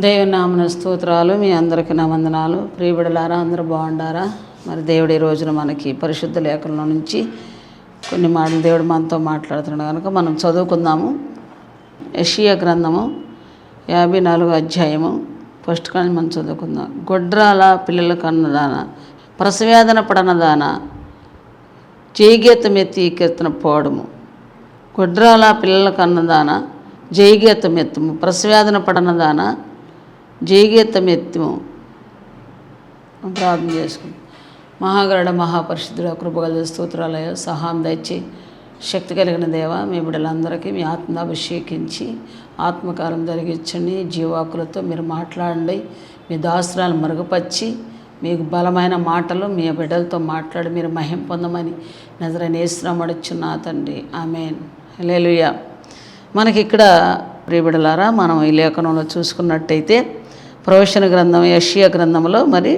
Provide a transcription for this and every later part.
దేవుని నామన స్తోత్రాలు. మీ అందరికీ నా వందనాలు. ప్రియబిడలారా, అందరూ బాగుండారా? మరి దేవుడి రోజున మనకి పరిశుద్ధ లేఖనంలో నుంచి కొన్ని మాటలు దేవుడు మనతో మాట్లాడుతున్నాడు కనుక మనం చదువుకుందాము. యెషయా గ్రంథము 54వ అధ్యాయము ఫస్ట్ కానీ మనం చదువుకుందాం. గొడ్రాల పిల్లల కన్నదాన, ప్రసవేదన పడనదాన, జయగీతమెత్తి కీర్తన పోవడము. గొడ్రాల పిల్లల కన్నదాన, జయగీతమెత్తము, ప్రసవేదన పడనదాన, జయగీతమెత్తము. ప్రార్థన చేసుకుంటాం. మహాగరుడ మహాపరిశుద్ధుడ కృపగల స్తోత్రాలయ సహాయం దయచి శక్తి కలిగిన దేవ, మీ బిడ్డలందరికీ మీ ఆత్మ అభిషేకించి ఆత్మకారం జరిగించండి. జీవాకులతో మీరు మాట్లాడండి. మీ దాసురాలు మరుగుపరిచి మీకు బలమైన మాటలు మీ బిడ్డలతో మాట్లాడి మీరు మహిమ పొందమని నజరైన యేసునామమున అడుగుచున్నా తండ్రి, ఆమేన్. హల్లెలూయా. మనకి ఇక్కడ ప్రియబిడ్డలారా, మనం ఈ లేఖనంలో చూసుకున్నట్టయితే ప్రవచన గ్రంథం యెషయా గ్రంథంలో మరి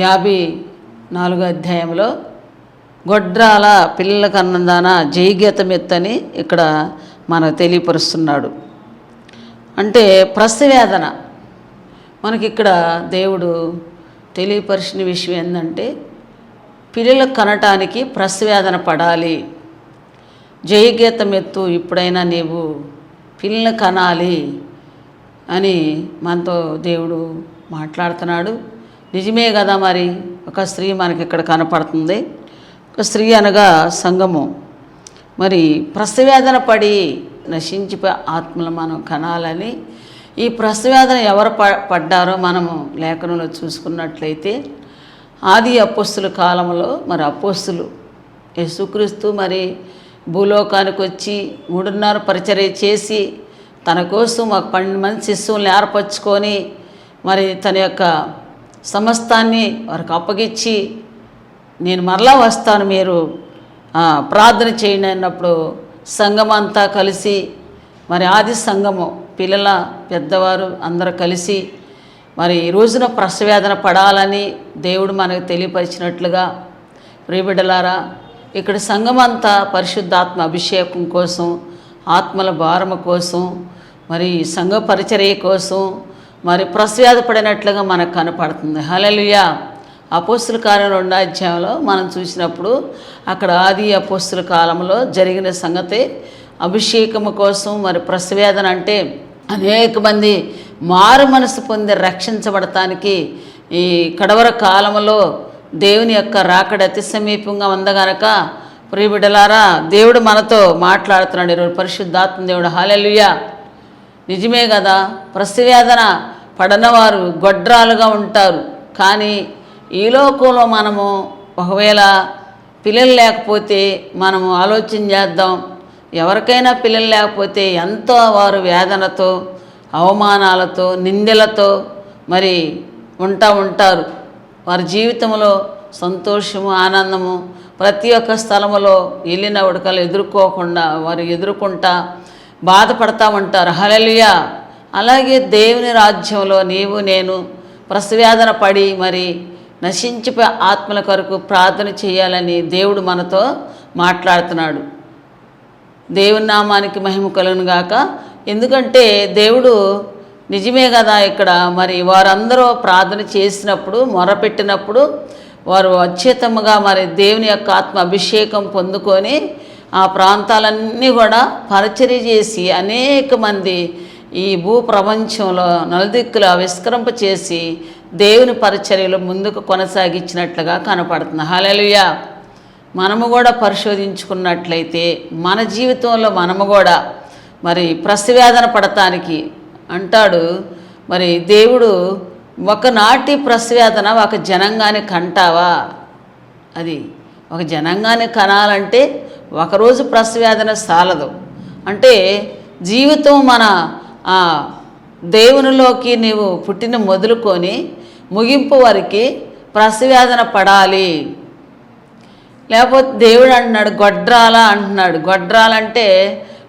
54వ అధ్యాయంలో గొడ్రాల పిల్లల కన్నదాన జయగీతమెత్తని ఇక్కడ మనకు తెలియపరుస్తున్నాడు. అంటే ప్రసవేదన మనకి ఇక్కడ దేవుడు తెలియపరిచిన విషయం ఏంటంటే పిల్లలు కనటానికి ప్రసవేదన పడాలి. జయగీతమెత్తు, ఇప్పుడైనా నీవు పిల్లలు కనాలి అని మనతో దేవుడు మాట్లాడుతున్నాడు. నిజమే కదా. మరి ఒక స్త్రీ మనకి ఇక్కడ కనపడుతుంది. ఒక స్త్రీ అనగా సంఘము. మరి ప్రసవేదన పడి నశించిపోయే ఆత్మలు మనం కనాలని, ఈ ప్రసవేదన ఎవరు పడ్డారో మనము లేఖనంలో చూసుకున్నట్లయితే ఆది అపోస్తుల కాలంలో మరి అపోస్తులు యేసుక్రీస్తు మరి భూలోకానికి వచ్చి 3.5 పరిచర్య చేసి తన కోసం ఒక 12 మంది శిష్యుల్ని ఏర్పరచుకొని మరి తన యొక్క సమస్తాన్ని వారికి అప్పగించి నేను మరలా వస్తాను, మీరు ప్రార్థన చేయండి అన్నప్పుడు సంఘం అంతా కలిసి మరి ఆది సంఘము పిల్లల పెద్దవారు అందరూ కలిసి మరి ఈ రోజున ప్రసవేదన పడాలని దేవుడు మనకు తెలియపరిచినట్లుగా ప్రియబిడ్డలారా, ఇక్కడ సంఘం అంతా పరిశుద్ధాత్మ అభిషేకం కోసం, ఆత్మల భారము కోసం, మరి సంఘ పరిచర్య కోసం మరి ప్రసవేద పడినట్లుగా మనకు కనపడుతుంది. హల్లెలూయా. అపోస్తుల కార్యం 2వ అధ్యాయంలో మనం చూసినప్పుడు అక్కడ ఆది అపోస్తుల కాలంలో జరిగిన సంగతి అభిషేకము కోసం మరి ప్రసవేదన అంటే అనేక మంది మారు మనసు పొంది రక్షించబడటానికి ఈ కడవర కాలంలో దేవుని యొక్క రాకడ అతి సమీపంగా ఉందగనక ప్రియబిడ్డలారా, దేవుడు మనతో మాట్లాడుతున్నాడు ఈరోజు పరిశుద్ధాత్మ దేవుడు. హల్లెలూయా. నిజమే కదా. ప్రసవేదన పడనవారు గొడ్రాలుగా ఉంటారు. కానీ ఈ లోకంలో మనము ఒకవేళ పిల్లలు లేకపోతే మనము ఆలోచన చేద్దాం. ఎవరికైనా పిల్లలు లేకపోతే ఎంతో వారు వేదనతో, అవమానాలతో, నిందలతో మరి ఉంటారు. వారి జీవితంలో సంతోషము, ఆనందము ప్రతి ఒక్క స్థలములో వెళ్ళిన ఉడకలు ఎదుర్కోకుండా వారు ఎదుర్కొంటా బాధపడతా ఉంటారు. హల్లెలూయా. అలాగే దేవుని రాజ్యంలో నీవు నేను ప్రసవేదన పడి మరి నశించిపోయే ఆత్మల కొరకు ప్రార్థన చేయాలని దేవుడు మనతో మాట్లాడుతున్నాడు. దేవుని నామానికి మహిమ కలుగును గాక. ఎందుకంటే దేవుడు నిజమే కదా. ఇక్కడ మరి వారందరూ ప్రార్థన చేసినప్పుడు, మొరపెట్టినప్పుడు వారు అత్యుత్తముగా మరి దేవుని యొక్క ఆత్మ అభిషేకం పొందుకొని ఆ ప్రాంతాలన్నీ కూడా పరిచర్య చేసి అనేక మంది ఈ భూ ప్రపంచంలో నలుదిక్కులు విస్కరింప చేసి దేవుని పరిచర్యలు ముందుకు కొనసాగించినట్లుగా కనపడుతుంది. హల్లెలూయా. మనము కూడా పరిశోధించుకున్నట్లయితే మన జీవితంలో మనము కూడా మరి ప్రసవేదన పడటానికి అంటాడు. మరి దేవుడు ఒకనాటి ప్రసవేదన ఒక జనంగానే కంటావా? అది ఒక జనంగానే కనాలంటే ఒకరోజు ప్రసవేదన సాలదు. అంటే జీవితం మన దేవునిలోకి నీవు పుట్టిన మొదలుకొని ముగింపు వరకు ప్రసవేదన పడాలి. లేకపోతే దేవుడు అంటున్నాడు గొడ్రాల అంటున్నాడు. గొడ్రాలంటే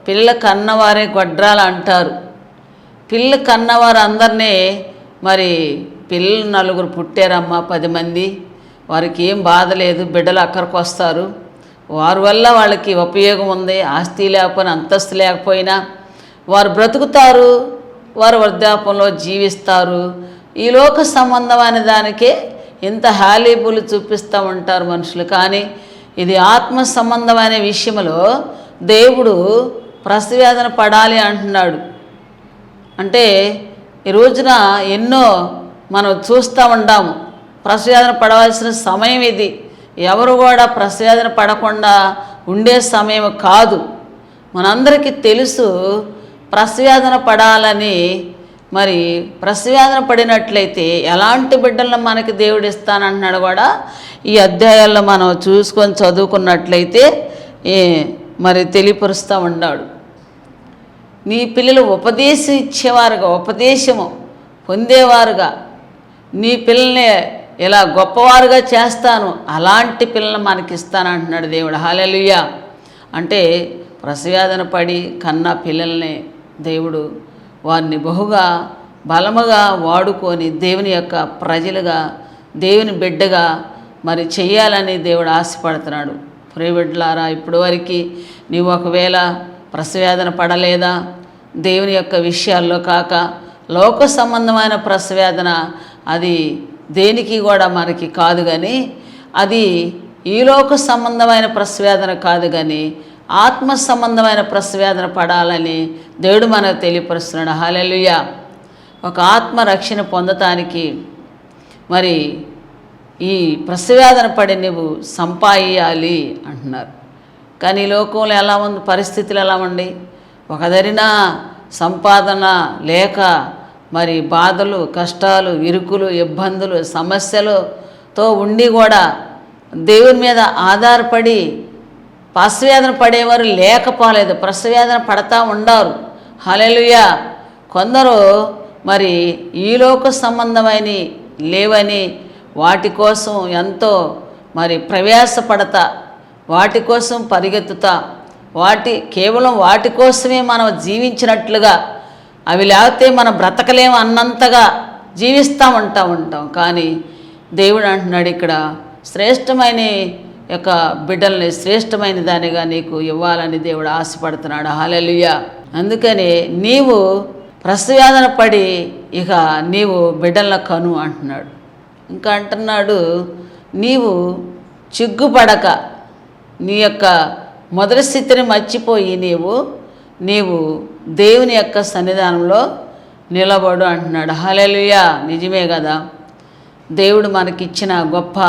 పిల్ల కన్నవారే గొడ్రాల అంటారు. పిల్ల కన్నవారు అందరినీ మరి పిల్లలు 4 పుట్టారమ్మా, 10 మంది, వారికి ఏం బాధ లేదు, బిడ్డలు అక్కడికి వస్తారు, వారి వల్ల వాళ్ళకి ఉపయోగం ఉంది. ఆస్తి లేకపోయినా అంతస్తు లేకపోయినా వారు బ్రతుకుతారు, వారు వృద్ధాపంలో జీవిస్తారు. ఈ లోక సంబంధమైన దానికే ఇంత హాలీబులు చూపిస్తూ ఉంటారు మనుషులు. కానీ ఇది ఆత్మ సంబంధమైన విషయంలో దేవుడు ప్రసవేదన పడాలి అంటున్నాడు. అంటే ఈ రోజున ఎన్నో మనం చూస్తూ ఉంటాము. ప్రసవేదన పడవలసిన సమయం ఇది. ఎవరు కూడా ప్రసవేదన పడకుండా ఉండే సమయం కాదు. మనందరికీ తెలుసు ప్రసవేదన పడాలని. మరి ప్రసవేదన పడినట్లయితే ఎలాంటి బిడ్డలను మనకి దేవుడు ఇస్తానంటున్నాడు కూడా ఈ అధ్యాయాల్లో మనం చూసుకొని చదువుకున్నట్లయితే మరి తెలియపరుస్తూ ఉన్నాడు. నీ పిల్లలు ఉపదేశం ఇచ్చేవారుగా, ఉపదేశము పొందేవారుగా నీ పిల్లల్ని ఇలా గొప్పవారుగా చేస్తాను, అలాంటి పిల్లల్ని మనకి ఇస్తానంటున్నాడు దేవుడు. హల్లెలూయా. అంటే ప్రసవేదన పడి కన్న పిల్లల్ని దేవుడు వారిని బహుగా బలముగా వాడుకొని దేవుని యొక్క ప్రజలుగా, దేవుని బిడ్డగా మరి చెయ్యాలని దేవుడు ఆశపడుతున్నాడు. ప్రియబిడ్డలారా, ఇప్పటి వరకు నీవు ఒకవేళ ప్రసవేదన పడలేదా? దేవుని యొక్క విషయాల్లో కాక లోక సంబంధమైన ప్రసవేదన అది దేనికి కూడా మనకి కాదు, కానీ అది ఈ లోక సంబంధమైన ప్రసవేదన కాదు, కానీ ఆత్మ సంబంధమైన ప్రసవేదన పడాలని దేవుడు మనకు తెలియపరుస్తున్నాడు. హల్లెలూయా. ఒక ఆత్మ రక్షణ పొందటానికి మరి ఈ ప్రసవేదన పడి నువ్వు సంపాదించాలి అంటున్నారు. కానీ ఈ లోకంలో ఎలా ఉంది, పరిస్థితులు ఎలా ఉండి, ఒకదరిన సంపాదన లేక మరి బాధలు, కష్టాలు, ఇరుకులు, ఇబ్బందులు, సమస్యలతో ఉండి కూడా దేవుని మీద ఆధారపడి ప్రసవేదన పడేవారు లేకపోలేదు. ప్రసవేదన పడతా ఉండారు. హల్లెలూయా. కొందరు మరి ఈ లోక సంబంధమైన లేవని వాటి కోసం ఎంతో మరి ప్రయాసపడతా, వాటి కోసం పరిగెత్తుతా, కేవలం వాటి కోసమే మనం జీవించినట్లుగా, అవి లేకపోతే మనం బ్రతకలేము అన్నంతగా జీవిస్తూ ఉంటాం. కానీ దేవుడు అంటున్నాడు ఇక్కడ శ్రేష్టమైన యొక్క బిడ్డల్ని శ్రేష్టమైన దానిగా నీకు ఇవ్వాలని దేవుడు ఆశపడుతున్నాడు. హల్లెలూయా. అందుకని నీవు ప్రసవేదన పడి ఇక నీవు బిడ్డలను కను అంటున్నాడు. ఇంకా అంటున్నాడు, నీవు చిగ్గుపడక నీ యొక్క మొదటి స్థితిని మర్చిపోయి నీవు దేవుని యొక్క సన్నిధానంలో నిలబడు అంటున్నాడు. హల్లెలూయా. నిజమే కదా. దేవుడు మనకిచ్చిన గొప్ప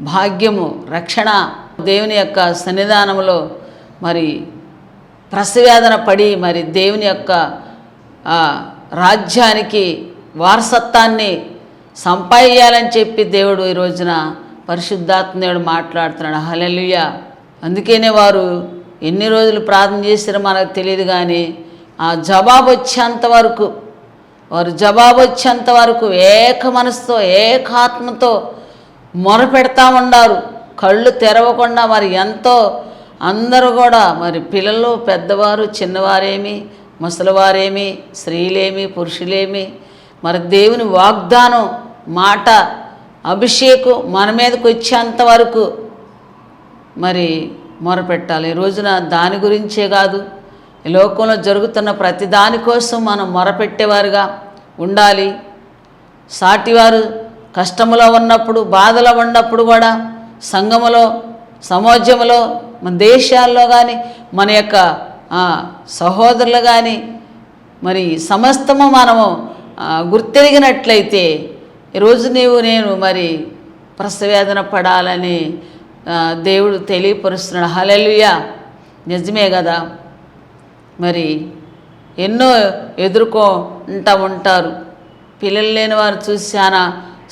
భాగ్యము, రక్షణ. దేవుని యొక్క సన్నిధానంలో మరి ప్రసవేదన పడి మరి దేవుని యొక్క రాజ్యానికి వారసత్వాన్ని సంపాదించాలని చెప్పి దేవుడు ఈ రోజున పరిశుద్ధాత్మ దేవుడు మాట్లాడుతున్నాడు. హల్లెలూయా. అందుకనే వారు ఎన్ని రోజులు ప్రార్థన చేశారో మనకు తెలియదు, కానీ ఆ జవాబు వచ్చేంత వరకు ఏక మనసుతో ఏకాత్మతో మొరపెడతా ఉన్నారు. కళ్ళు తెరవకుండా మరి ఎంతో అందరూ కూడా మరి పిల్లలు, పెద్దవారు, చిన్నవారేమి, ముసలివారేమి, స్త్రీలేమి, పురుషులేమి మరి దేవుని వాగ్దానం మాట అభిషేకం మన మీదకి వచ్చేంతవరకు మరి మొరపెట్టాలి. ఈ రోజున దాని గురించే కాదు, ఈ లోకంలో జరుగుతున్న ప్రతి దానికోసం మనం మొరపెట్టేవారుగా ఉండాలి. సాటివారు కష్టములో ఉన్నప్పుడు, బాధలో ఉన్నప్పుడు కూడా సంఘములో, సమాజంలో, మన దేశాల్లో కానీ మన యొక్క సహోదరులు కానీ మరి సమస్తము మనము గుర్తెరిగినట్లయితే ఈరోజు నేను మరి ప్రసవేదన పడాలని దేవుడు తెలియపరుస్తున్నాడు. హల్లెలూయా. నిజమే కదా. మరి ఎన్నో ఎదుర్కొంటూ ఉంటారు. పిల్లలు లేని వారు చూసి చాలా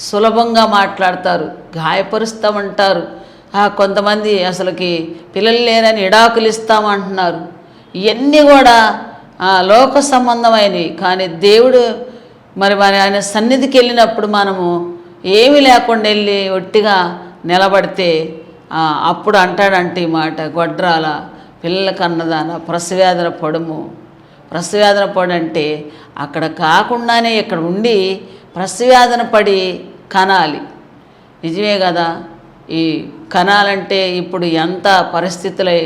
సులభంగా మాట్లాడతారు, గాయపరుస్తూ ఉంటారు. కొంతమంది అసలుకి పిల్లలు లేరని విడాకులు ఇస్తామంటున్నారు. ఇవన్నీ కూడా లోక సంబంధమైనవి. కానీ దేవుడు మరి ఆయన సన్నిధికి వెళ్ళినప్పుడు మనము ఏమీ లేకుండా వెళ్ళి ఒట్టిగా నిలబడితే అప్పుడు అంటాడంటే ఈ మాట, గొడ్రాల పిల్లల కన్నదాన ప్రసవేదన పడుము. ప్రసవేదన పడంటే అక్కడ కాకుండానే ఇక్కడ ఉండి ప్రసవేదన పడి కనాలి. నిజమే కదా. ఈ కనాలంటే ఇప్పుడు ఎంత పరిస్థితులై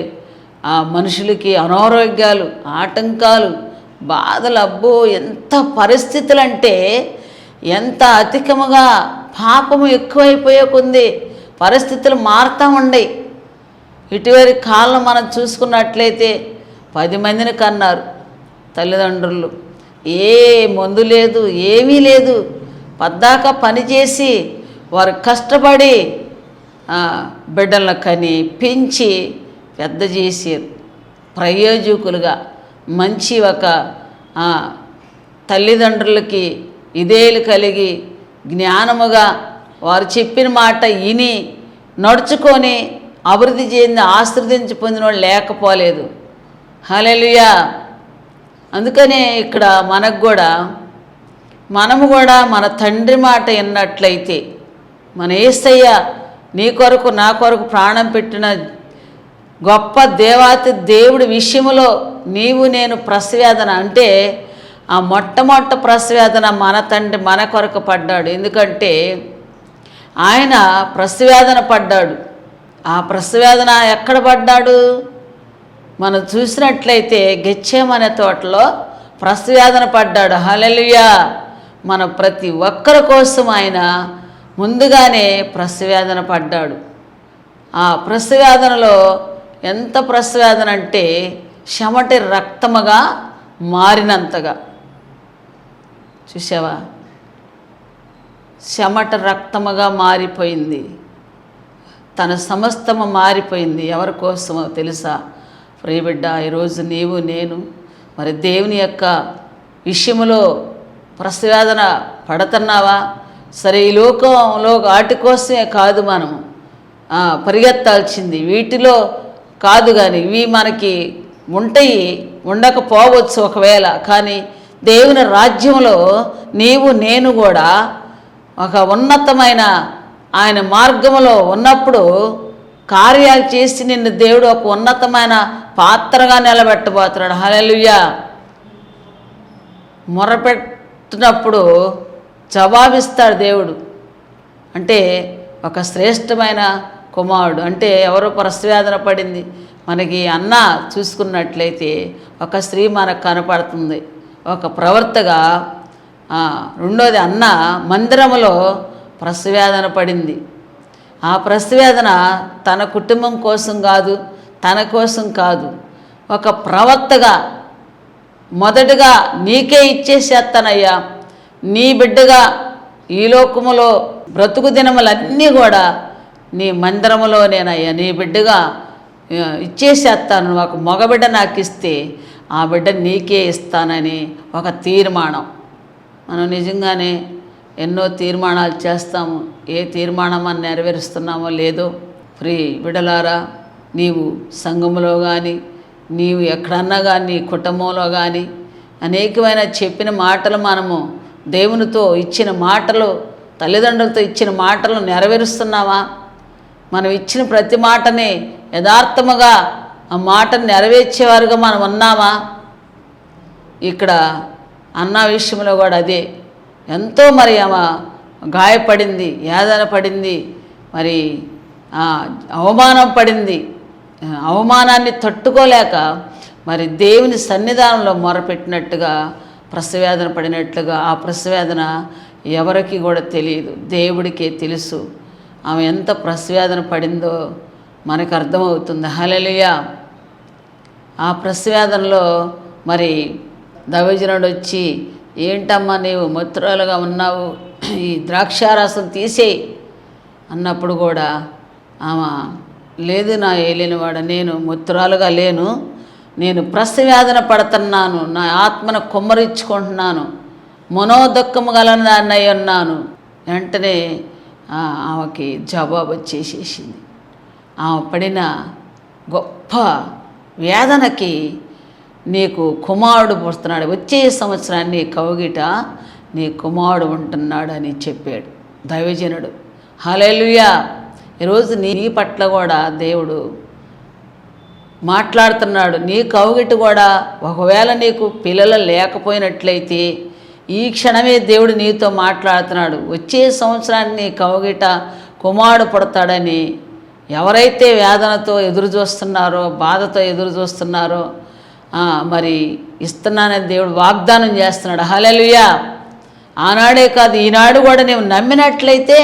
మనుషులకి అనారోగ్యాలు, ఆటంకాలు, బాధలు అబ్బో ఎంత పరిస్థితులు అంటే ఎంత అధికముగా పాపము ఎక్కువైపోయే కొంది పరిస్థితులు మారుతూ ఉండయి. ఇటీవలి కాలం మనం చూసుకున్నట్లయితే 10 మందిని కన్నారు తల్లిదండ్రులు. ఏ మందు లేదు, ఏమీ లేదు. పద్దాక పనిచేసి వారు కష్టపడి బిడ్డలను కని పెంచి పెద్ద చేసారు. ప్రయోజకులుగా మంచి ఒక తల్లిదండ్రులకి ఇదేలు కలిగి జ్ఞానముగా వారు చెప్పిన మాట విని నడుచుకొని అభివృద్ధి చెంది ఆశీర్వదించి పొందిన వాళ్ళు లేకపోలేదు. హల్లెలూయా. అందుకనే ఇక్కడ మనము కూడా మన తండ్రి మాట విన్నట్లయితే, మన యేసయ్య నీ కొరకు నా కొరకు ప్రాణం పెట్టిన గొప్ప దేవాతి దేవుడి విషయంలో నీవు నేను ప్రసవేదన అంటే ఆ మొట్టమొదటి ప్రసవేదన మన తండ్రి మన కొరకు పడ్డాడు. ఎందుకంటే ఆయన ప్రసవేదన పడ్డాడు. ఆ ప్రసవేదన ఎక్కడ పడ్డాడు? మనం చూసినట్లయితే గెత్సేమనే తోటలో ప్రసవేదన పడ్డాడు. హల్లెలూయా. మన ప్రతి ఒక్కరి కోసం ఆయన ముందుగానే ప్రసవేదన పడ్డాడు. ఆ ప్రసవేదనలో ఎంత ప్రసవేదన అంటే చెమట రక్తముగా మారినంతగా. చూసావా? చెమట రక్తముగా మారిపోయింది. తన సమస్తము మారిపోయింది. ఎవరి కోసమో తెలుసా? ప్రియబిడ్డ, ఈరోజు నీవు నేను మరి దేవుని యొక్క విషయంలో ప్రసవేదన పడుతున్నావా? సరే, ఈ లోకంలో వాటి కోసమే కాదు మనము పరిగెత్తాల్సింది, వీటిలో కాదు. కానీ ఇవి మనకి ఉంటాయి, ఉండకపోవచ్చు ఒకవేళ. కానీ దేవుని రాజ్యంలో నీవు నేను కూడా ఒక ఉన్నతమైన ఆయన మార్గంలో ఉన్నప్పుడు కార్యాలు చేసి నిన్ను దేవుడు ఒక ఉన్నతమైన పాత్రగా నిలబెట్టబోతున్నాడు. హల్లెలూయా. మొరపెట్టినప్పుడు జవాబిస్తాడు దేవుడు. అంటే ఒక శ్రేష్టమైన కుమారుడు. అంటే ఎవరో ప్రసవేదన పడింది. మనకి అన్న చూసుకున్నట్లయితే ఒక స్త్రీ మనకు కనపడుతుంది, ఒక ప్రవర్తగా. రెండోది అన్న మందిరంలో ప్రసవేదన పడింది. ఆ ప్రసవేదన తన కుటుంబం కోసం కాదు, తన కోసం కాదు. ఒక ప్రవక్తగా మొదటగా నీకే ఇచ్చేసేస్తానయ్యా, నీ బిడ్డగా ఈ లోకములో బ్రతుకు దినములన్నీ కూడా నీ మందిరములోనేనయ్యా, నీ బిడ్డగా ఇచ్చేసేస్తాను. ఒక మగబిడ్డ నాకు ఇస్తే ఆ బిడ్డ నీకే ఇస్తానని ఒక తీర్మానం. మనం నిజంగానే ఎన్నో తీర్మానాలు చేస్తాము. ఏ తీర్మానం మనం నెరవేరుస్తున్నామో లేదో. బిడ్డలారా, నీవు సంఘములో కానీ, నీవు ఎక్కడన్నా కానీ, నీ కుటుంబంలో కానీ అనేకమైన చెప్పిన మాటలు, మనము దేవునితో ఇచ్చిన మాటలు, తల్లిదండ్రులతో ఇచ్చిన మాటలు నెరవేరుస్తున్నామా? మనం ఇచ్చిన ప్రతి మాటని యథార్థముగా ఆ మాటను నెరవేర్చేవారుగా మనం ఉన్నామా? ఇక్కడ అన్న విషయంలో కూడా అదే. ఎంతో మరి ఆమె గాయపడింది, యాతన పడింది, మరి అవమానం పడింది. అవమానాన్ని తట్టుకోలేక మరి దేవుని సన్నిధానంలో మొరపెట్టినట్టుగా ప్రసవేదన పడినట్లుగా. ఆ ప్రసవేదన ఎవరికి కూడా తెలియదు, దేవుడికే తెలుసు. ఆమె ఎంత ప్రసవేదన పడిందో మనకు అర్థమవుతుంది. హల్లెలూయా. ఆ ప్రసవేదనలో మరి దైవజనుడు వచ్చి, ఏంటమ్మా నీవు మత్తురాలుగా ఉన్నావు, ఈ ద్రాక్షారసం తీసేయి అన్నప్పుడు కూడా ఆమె, లేదు నా ఏలినవాడ, నేను మత్తురాలుగా లేను, నేను ప్రసవేదన పడుతున్నాను, నా ఆత్మను కుమ్మరించుకుంటున్నాను, మనోదుఖము గలదాన్నై ఉన్నాను. వెంటనే ఆమెకి జవాబు వచ్చేసేసింది. ఆమె పడిన గొప్ప వేదనకి, నీకు కుమారుడు పుడుతున్నాడు, వచ్చే సంవత్సరాన్ని కౌగిట నీ కుమారుడు ఉంటున్నాడు అని చెప్పాడు దైవజనుడు. హల్లెలూయా. ఈరోజు నీ పట్ల కూడా దేవుడు మాట్లాడుతున్నాడు. నీ కౌగిట కూడా ఒకవేళ నీకు పిల్లలు లేకపోయినట్లయితే ఈ క్షణమే దేవుడు నీతో మాట్లాడుతున్నాడు. వచ్చే సంవత్సరాన్ని కౌగిట కుమారుడు పుడతాడని ఎవరైతే వేదనతో ఎదురు చూస్తున్నారో, బాధతో ఎదురు చూస్తున్నారో, మరి ఇస్తున్నానని దేవుడు వాగ్దానం చేస్తున్నాడు. హల్లెలూయా. ఆనాడే కాదు, ఈనాడు కూడా నువ్వు నమ్మినట్లయితే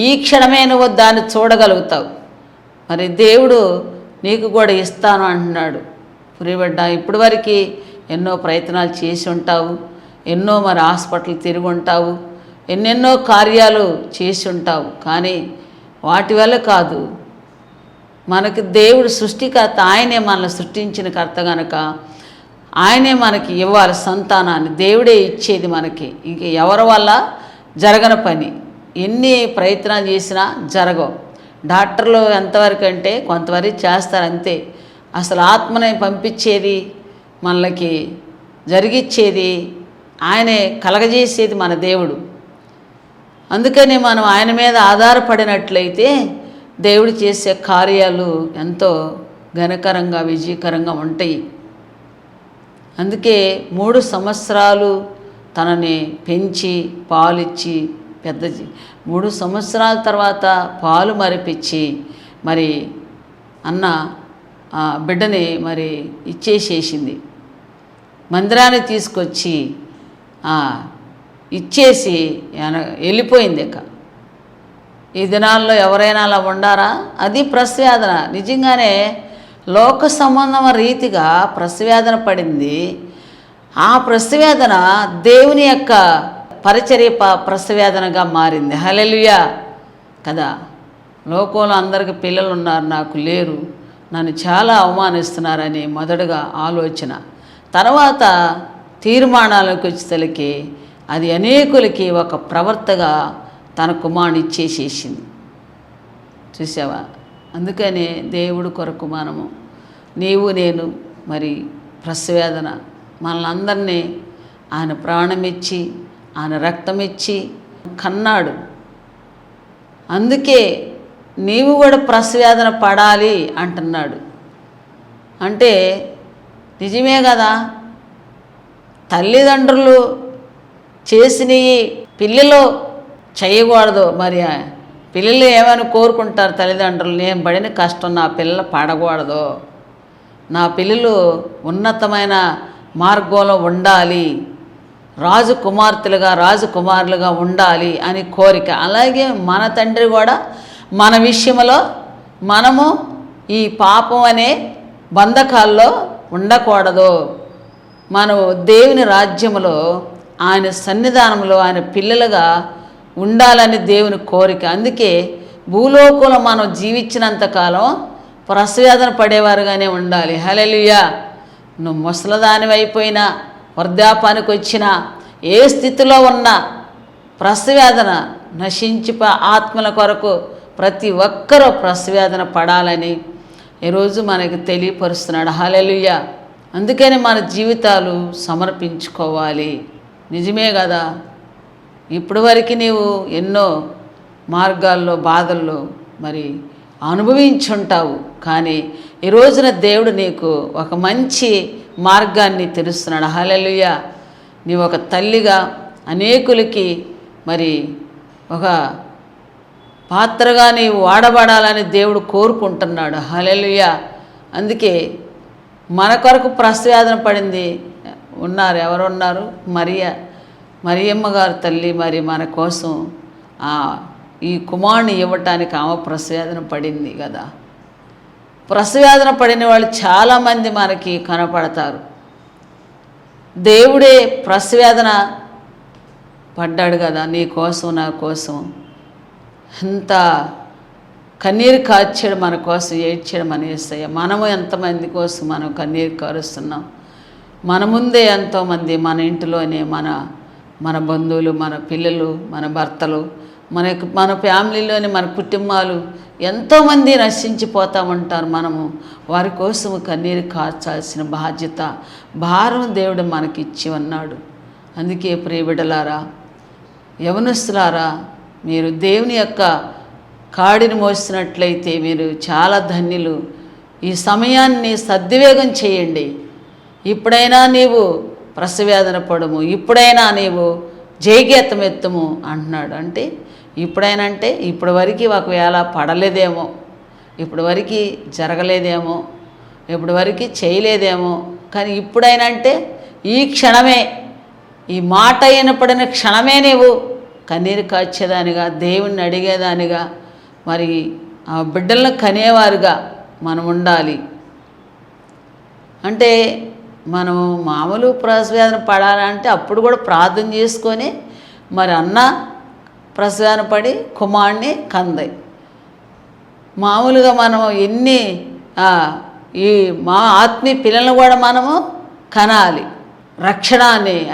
ఈ క్షణమే నువ్వు దాన్ని చూడగలుగుతావు. మరి దేవుడు నీకు కూడా ఇస్తాను అంటున్నాడు. ప్రియబిడ్డ, ఇప్పటి వరకు ఎన్నో ప్రయత్నాలు చేసి ఉంటావు, ఎన్నో మరి హాస్పిటల్ తిరిగి ఉంటావు, ఎన్నెన్నో కార్యాలు చేసి ఉంటావు. కానీ వాటి వల్ల కాదు, మనకి దేవుడు సృష్టికర్త, ఆయనే మనల్ని సృష్టించిన కర్త కనుక ఆయనే మనకి ఇవ్వాలి సంతానాన్ని. దేవుడే ఇచ్చేది మనకి, ఇంక ఎవరి వల్ల జరగని పని. ఎన్ని ప్రయత్నాలు చేసినా జరగవు. డాక్టర్లు ఎంతవరకు అంటే కొంతవరకు చేస్తారు అంతే. అసలు ఆత్మని పంపించేది, మనకి జరిగిచ్చేది ఆయనే, కలగజేసేది మన దేవుడు. అందుకని మనం ఆయన మీద ఆధారపడినట్లయితే దేవుడు చేసే కార్యాలు ఎంతో ఘనకరంగా విజయకరంగా ఉంటాయి. అందుకే 3 సంవత్సరాలు తనని పెంచి పాలిచ్చి 3 సంవత్సరాల తర్వాత పాలు మరిపించి మరి అన్న బిడ్డని మరి ఇచ్చేసేసింది. మందిరాన్ని తీసుకొచ్చి ఇచ్చేసి వెళ్ళిపోయింది. ఇక ఈ దినాల్లో ఎవరైనా అలా ఉండారా? అది ప్రసవేదన. నిజంగానే లోక సంబంధం రీతిగా ప్రసవేదన పడింది. ఆ ప్రసవేదన దేవుని యొక్క పరిచర్య ప్రసవేదనగా మారింది. హల్లెలూయా కదా. లోకంలో అందరికి పిల్లలు ఉన్నారు, నాకు లేరు, నన్ను చాలా అవమానిస్తున్నారని మొదటగా ఆలోచన. తర్వాత తీర్మానాలకు వచ్చేసరికి అది అనేకులకి ఒక ప్రవర్తగా తన కుమారుని ఇచ్చేసేసింది. చూసావా? అందుకనే దేవుడు కొరకు మనము, నీవు నేను మరి ప్రసవేదన మనల్ని అందరినీ ఆయన ప్రాణమిచ్చి ఆయన రక్తమిచ్చి కన్నాడు. అందుకే నీవు కూడా ప్రసవేదన పడాలి అంటున్నాడు. అంటే నిజమే కదా. తల్లిదండ్రులు చేసినవి పిల్లలు చేయకూడదు. మరి పిల్లలు ఏమైనా కోరుకుంటారు తల్లిదండ్రులు, నేను పడిన కష్టం నా పిల్లలు పడకూడదు, నా పిల్లలు ఉన్నతమైన మార్గంలో ఉండాలి, రాజకుమార్తెలుగా రాజకుమారులుగా ఉండాలి అని కోరిక. అలాగే మన తండ్రి కూడా మన విషయంలో మనము ఈ పాపం అనే బంధకాల్లో ఉండకూడదు. మనం దేవుని రాజ్యంలో ఆయన సన్నిధానంలో ఆయన పిల్లలుగా ఉండాలని దేవుని కోరిక. అందుకే భూలోకంలో మనం జీవించినంతకాలం ప్రసవేదన పడేవారుగానే ఉండాలి. హల్లెలూయా. నువ్వు ముసలదానివైపోయినా, వృద్ధాపానికి వచ్చినా, ఏ స్థితిలో ఉన్నా ప్రసవేదన నశించిపో ఆత్మల కొరకు ప్రతి ఒక్కరూ ప్రసవేదన పడాలని ఈరోజు మనకి తెలియపరుస్తున్నాడు. హల్లెలూయా. అందుకని మన జీవితాలు సమర్పించుకోవాలి. నిజమే కదా. ఇప్పటి వరకు నీవు ఎన్నో మార్గాల్లో బాధల్లో మరి అనుభవించుంటావు. కానీ ఈ రోజున దేవుడు నీకు ఒక మంచి మార్గాన్ని తెరుస్తున్నాడు. హల్లెలూయా. నీవు ఒక తల్లిగా అనేకులకి మరి ఒక పాత్రగా నీవు వాడబడాలని దేవుడు కోరుకుంటున్నాడు. హల్లెలూయా. అందుకే మన కొరకు ప్రసవేదన పడింది ఉన్నారు. ఎవరున్నారు? మరియమ్మ గారు తల్లి మరి మన కోసం ఈ కుమారుని ఇవ్వటానికి ఆమె ప్రసవేదన పడింది కదా. ప్రసవేదన పడిన వాళ్ళు చాలామంది మనకి కనపడతారు. దేవుడే ప్రసవేదన పడ్డాడు కదా నీ కోసం నా కోసం. ఎంత కన్నీరు కార్చాడు మన కోసం, ఏడ్చాడు మన యేసయ్య. మనము ఎంతమంది కోసం మనం కన్నీరు కారుస్తున్నాం. మన ముందే ఎంతోమంది మన ఇంటిలోనే మన బంధువులు, మన పిల్లలు, మన భర్తలు, మన ఫ్యామిలీలోని మన కుటుంబాలు ఎంతోమంది నశించిపోతూ ఉంటారు. మనము వారి కోసం కన్నీరు కార్చాల్సిన బాధ్యత, భారం దేవుడు మనకిచ్చి ఉన్నాడు. అందుకే ప్రియ బిడ్డలారా, యవనస్తులారా, మీరు దేవుని యొక్క కాడిని మోసినట్లయితే మీరు చాలా ధన్యులు. ఈ సమయాన్ని సద్వినియోగం చేయండి. ఇప్పుడైనా నీవు ప్రసవేదన పడము, ఇప్పుడైనా నీవు జయగీతం ఎత్తము అంటున్నాడు. అంటే ఇప్పుడైనా అంటే ఇప్పటి వరకు ఒకవేళ పడలేదేమో, ఇప్పటి వరకు జరగలేదేమో, ఇప్పటి వరకు చేయలేదేమో, కానీ ఇప్పుడైనా అంటే ఈ క్షణమే, ఈ మాట వినపడిన క్షణమే నీవు కన్నీరు కాచేదానిగా, దేవుణ్ణి అడిగేదానిగా, మరి ఆ బిడ్డలను కనేవారుగా మనం ఉండాలి. అంటే మనం మామూలు ప్రసవేదన పడాలంటే అప్పుడు కూడా ప్రార్థన చేసుకొని మరి అన్న ప్రసవేదన పడి కుమారుడిని కంది. మామూలుగా మనం ఈ మా ఆత్మీయ పిల్లలను కూడా మనము కనాలి. రక్షణ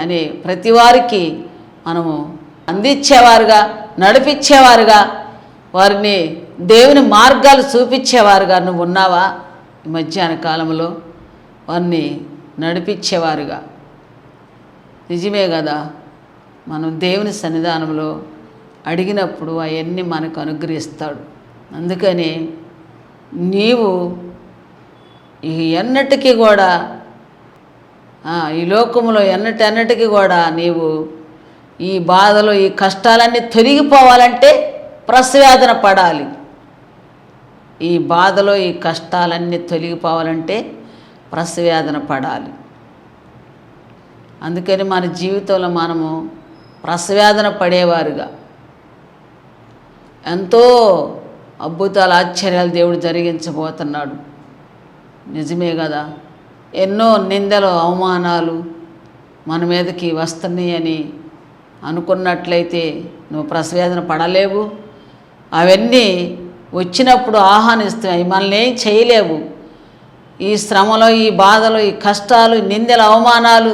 అనే ప్రతి వారికి మనము అందించేవారుగా, నడిపించేవారుగా, వారిని దేవుని మార్గాలు చూపించేవారుగా నువ్వు ఉన్నావా? ఈ మధ్యాహ్న కాలంలో వారిని నడిపించేవారుగా. నిజమే కదా, మనం దేవుని సన్నిధానంలో అడిగినప్పుడు అవన్నీ మనకు అనుగ్రహిస్తాడు. అందుకని నీవు ఎన్నటికీ కూడా ఈ లోకంలో ఎన్నటికీ కూడా నీవు ఈ బాధలు, ఈ కష్టాలన్నీ తొలగిపోవాలంటే ప్రసవేదన పడాలి. ఈ బాధలో ఈ కష్టాలన్నీ తొలగిపోవాలంటే ప్రసవేదన పడాలి. అందుకని మన జీవితంలో మనము ప్రసవేదన పడేవారుగా ఎంతో అద్భుతాలు, ఆశ్చర్యాలు దేవుడు జరిగించబోతున్నాడు. నిజమే కదా, ఎన్నో నిందలు, అవమానాలు మన మీదకి వస్తున్నాయని అనుకున్నట్లయితే నువ్వు ప్రసవేదన పడలేవు. అవన్నీ వచ్చినప్పుడు ఆహ్వానిస్తాయి, మనల్ని ఏం చేయలేవు. ఈ శ్రమలో, ఈ బాధలు, ఈ కష్టాలు, నిందలు, అవమానాలు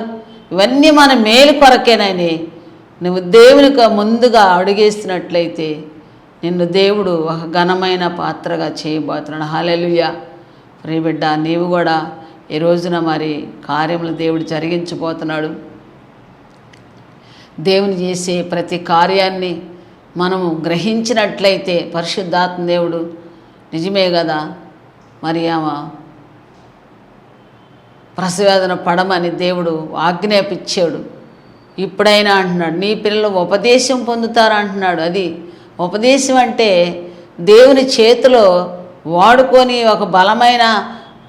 ఇవన్నీ మన మేలు కొరకేనని నువ్వు దేవునికి ముందుగా అడుగేసినట్లయితే నిన్ను దేవుడు ఒక ఘనమైన పాత్రగా చేయబోతున్నాడు. హల్లెలూయా. ప్రియబిడ్డ, నీవు కూడా ఈ రోజున మరి కార్యములు దేవుడు జరిగించబోతున్నాడు. దేవుని చేసే ప్రతి కార్యాన్ని మనము గ్రహించినట్లయితే పరిశుద్ధాత్మ దేవుడు నిజమే కదా మరి ఆమె ప్రసవేదన పడమని దేవుడు ఆజ్ఞాపించాడు. ఇప్పుడైనా అంటున్నాడు, నీ పిల్లలు ఉపదేశం పొందుతారు అంటున్నాడు. అది ఉపదేశం అంటే దేవుని చేతిలో వాడుకొని ఒక బలమైన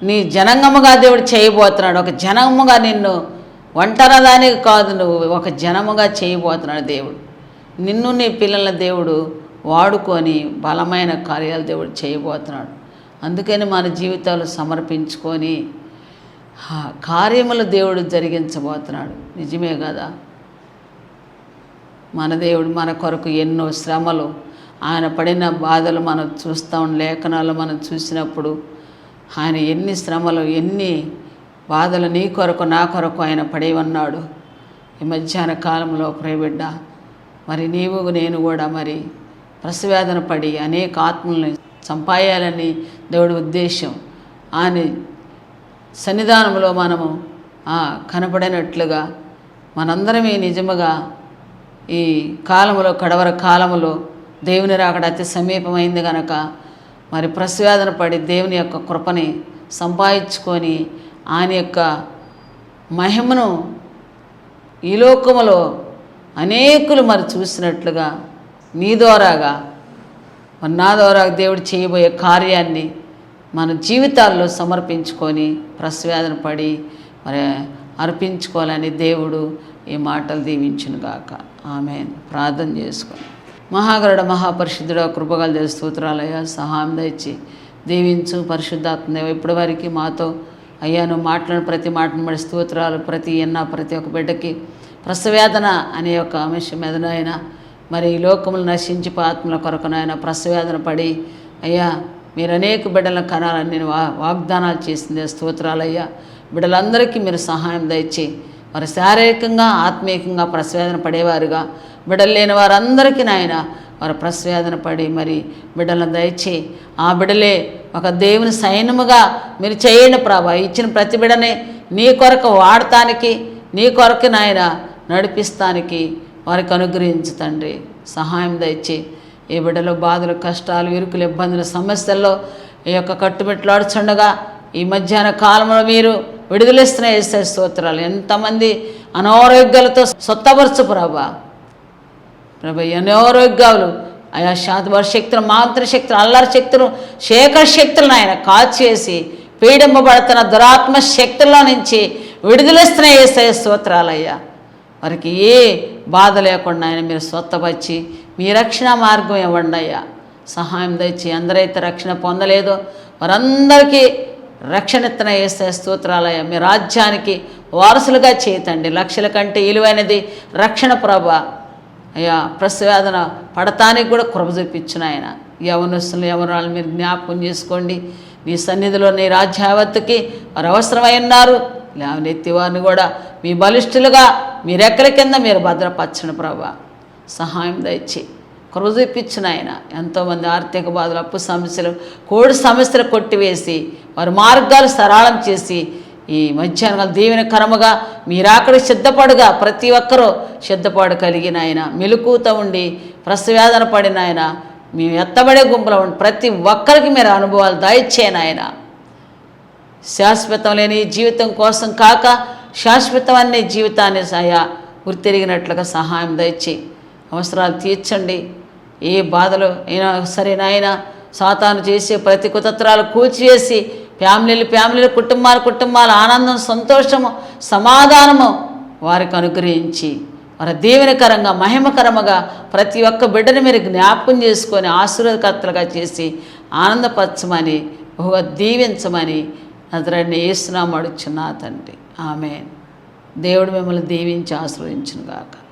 నీ జనాంగముగా దేవుడు చేయబోతున్నాడు. ఒక జనముగా నిన్ను ఒంటరిదానికి కాదు, నువ్వు ఒక జనముగా చేయబోతున్నాడు దేవుడు. నిన్ను నీ పిల్లల దేవుడు వాడుకొని బలమైన కార్యాలు దేవుడు చేయబోతున్నాడు. అందుకని మన జీవితాలు సమర్పించుకొని కార్యములు దేవుడు జరిగించబోతున్నాడు. నిజమే కదా, మన దేవుడు మన కొరకు ఎన్నో శ్రమలు, ఆయన పడిన బాధలు మనం చూస్తాం. లేఖనాలు మనం చూసినప్పుడు ఆయన ఎన్ని శ్రమలు, ఎన్ని బాధలు నీ కొరకు, నా కొరకు ఆయన పడి ఉన్నాడు. ఈ మధ్యాహ్న కాలంలో ప్రియబిడ్డ, మరి నీవు నేను కూడా మరి ప్రసవేదన పడి అనేక ఆత్మల్ని సంపాయాలని దేవుడి ఉద్దేశం. ఆయన సన్నిధానంలో మనము కనపడినట్లుగా మనందరం ఈ నిజముగా ఈ కాలంలో, కడవర కాలంలో దేవుని రాకడ అతి సమీపమైంది కనుక మరి ప్రసవేదన పడి దేవుని యొక్క కృపని సంపాదించుకొని ఆయన యొక్క మహిమను ఈ లోకములో అనేకులు మరి చూసినట్లుగా నీ ద్వారాగా మరి నా ద్వారా దేవుడు చేయబోయే కార్యాన్ని మన జీవితాల్లో సమర్పించుకొని ప్రసవేదన పడి మరి అర్పించుకోవాలని దేవుడు ఈ మాటలు దీవించునుగాక. ఆమేన్. ప్రార్థన చేసుకొని. మహాగరుడ, మహాపరిశుద్ధుడ, కృపగల స్తోత్రాలయ్యా, సహాయం దయచి దీవించు. పరిశుద్ధాత్మదేవ, ఇప్పటి వరకు మాతో అయ్యా నువ్వు మాట్లాడిన ప్రతి మాటను బట్టి స్తోత్రాలు. ప్రతి ఒక్క బిడ్డకి ప్రసవేదన అనే ఒక అంశం మీదనైనా మరి ఈ లోకములు నశించి ఆత్మల కొరకునైనా ప్రసవేదన పడి అయ్యా మీరు అనేక బిడ్డలను కనాలని నేను వాగ్దానాలు చేసిందే స్తోత్రాలయ్యా. బిడ్డలందరికీ మీరు సహాయం దయచి వారు శారీరకంగా, ఆత్మీయంగా ప్రసవేదన పడేవారుగా, బిడ్డలు లేని వారందరికీ నాయన వారు ప్రసవేదన పడి మరి బిడ్డలను దయచి ఆ బిడ్డలే ఒక దేవుని సైన్యముగా మీరు చేయండి ప్రభా. ఇచ్చిన ప్రతి బిడ్డని నీ కొరకు వాడటానికి, నీ కొరకు నాయన నడిపిస్తానికి వారికి అనుగ్రహించు తండ్రి. సహాయం దయచి ఏ బిడ్డలో బాధలు, కష్టాలు, ఇరుకులు, ఇబ్బందులు, సమస్యల్లో ఈ యొక్క కట్టుబెట్లాడుచుండగా ఈ మధ్యాహ్న కాలంలో మీరు విడుదలిస్తున్న యేసే స్తోత్రాలు. ఎంతమంది అనారోగ్యాలతో సొత్తపరచు ప్రభా. అనారోగ్యాలు ఆయా శాతవర శక్తులు, మాంత్రశక్తులు, అల్లరి శక్తులు, శేఖర శక్తులను ఆయన కాల్చేసి పీడింపబడుతున్న దురాత్మ శక్తుల్లో నుంచి విడుదలిస్తున్నాయి యేసయ్య స్తోత్రాలయ్యా. వారికి ఏ బాధ లేకుండా ఆయన మీరు స్వస్థపరిచి మీ రక్షణ మార్గం ఇవ్వండి అయ్యా. సహాయం దయచి ఎందరైతే రక్షణ పొందలేదో వారందరికీ రక్షణ ఇత్తన యేసయ్య స్తోత్రాలయ్యా. మీ రాజ్యానికి వారసులుగా చేయతండి. లక్షల కంటే విలువైనది రక్షణ ప్రభా. అయ్యా ప్రసవేదన పడటానికి కూడా కృప చూపించిన ఆయన యవనస్తులు యవనాలు మీరు జ్ఞాపకం చేసుకోండి. మీ సన్నిధిలో నీ రాజ్యావత్తుకి వారు అవసరమై ఉన్నారు. లేవనెత్తి వారిని కూడా మీ బలిష్ఠులుగా మీ రెక్కల కింద మీరు భద్రపరచండి ప్రభా. సహాయం దయచి కృప చూపించిన ఆయన ఎంతోమంది ఆర్థిక బాధలు, అప్పు సమస్యలు, కోడి సమస్యలు కొట్టివేసి వారి మార్గాలు సరళం చేసి ఈ మధ్యాహ్నం దీవెనకరముగా మీరు అక్కడ సిద్ధపడుగా ప్రతి ఒక్కరూ సిద్ధపాటు కలిగిన ఆయన మెలుకుతూ ఉండి ప్రసవేదన పడిన ఆయన మేము ఎత్తబడే గుంపులో ఉండి ప్రతి ఒక్కరికి మీరు అనుభవాలు దయచేయను ఆయన. శాశ్వతం లేని జీవితం కోసం కాక శాశ్వతం అనే జీవితాన్ని ఆయా గుర్తిరిగినట్లుగా సహాయం దయచేయి. అవసరాలు తీర్చండి. ఏ బాధలు అయినా సరే నాయన సాతాను చేసే ప్రతి కుతంత్రాలు కూల్చివేసి ఫ్యామిలీలు కుటుంబాల ఆనందం, సంతోషము, సమాధానము వారికి అనుగ్రహించి వారి దీవెనకరంగా మహిమకరముగా ప్రతి ఒక్క బిడ్డను మీరు జ్ఞాపకం చేసుకొని ఆశీర్వాదకర్తలుగా చేసి ఆనందపరచమని బహుగా దీవించమని నజరేయుడైన యేసు నామమున అడుగుచున్నా తండ్రి. ఆమేన్. దేవుడు మిమ్మల్ని దీవించి ఆశీర్వదించును గాక.